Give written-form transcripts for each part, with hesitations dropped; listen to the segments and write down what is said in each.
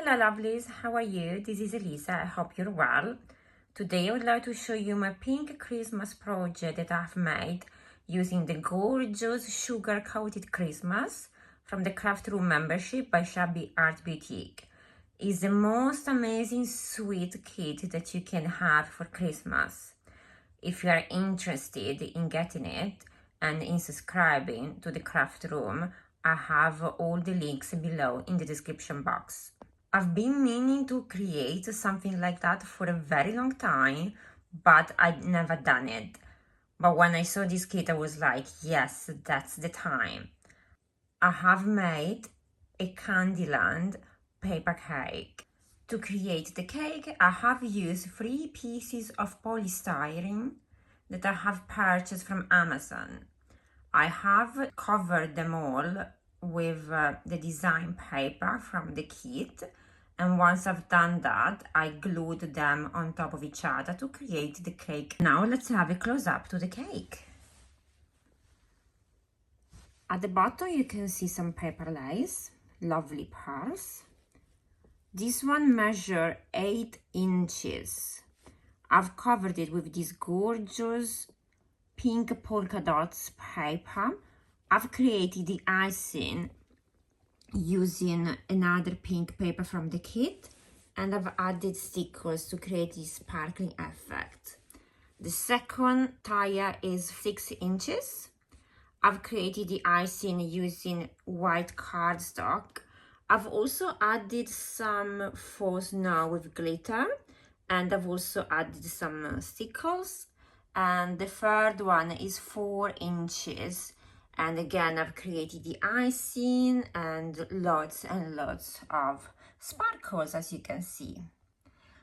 Hello lovelies, how are you? This is Elisa, I hope you're well. Today I would like to show you my pink Christmas project that I've made using the gorgeous sugar coated Christmas from the craft room membership by Shabby Art Boutique. It's the most amazing sweet kit that you can have for Christmas. If you are interested in getting it and in subscribing to the craft room, I have all the links below in the description box. I've been meaning to create something like that for a very long time, but I'd never done it. But when I saw this kit, I was like, yes, that's the time. I have made a Candyland paper cake. To create the cake, I have used 3 pieces of polystyrene that I have purchased from Amazon. I have covered them all with the design paper from the kit, and once I've done that, I glued them on top of each other to create the cake. Now let's have a close-up to the cake. At the bottom you can see some paper lace, lovely pearls. This one measures 8 inches. I've covered it with this gorgeous pink polka dots paper. I've created the icing using another pink paper from the kit, and I've added stickers to create this sparkling effect. The second tire is 6 inches. I've created the icing using white cardstock. I've also added some faux snow with glitter, and I've also added some stickers. And the third one is 4 inches. And again, I've created the icing and lots of sparkles, as you can see.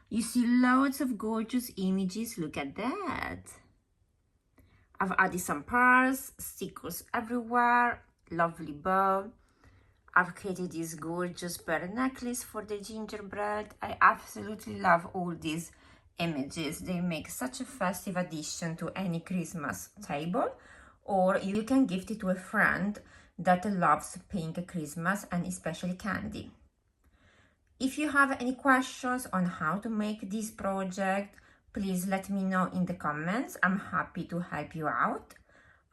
You see loads of gorgeous images, look at that. I've added some pearls, stickers everywhere, lovely bow. I've created this gorgeous pearl necklace for the gingerbread. I absolutely love all these images. They make such a festive addition to any Christmas table, or you can gift it to a friend that loves pink Christmas and especially candy. If you have any questions on how to make this project, please let me know in the comments. I'm happy to help you out.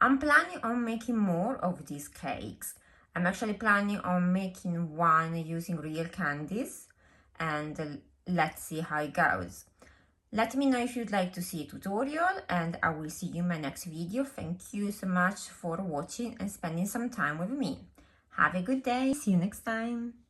I'm planning on making more of these cakes. I'm actually planning on making one using real candies, and let's see how it goes. Let me know if you'd like to see a tutorial, and I will see you in my next video. Thank you so much for watching and spending some time with me. Have a good day. See you next time.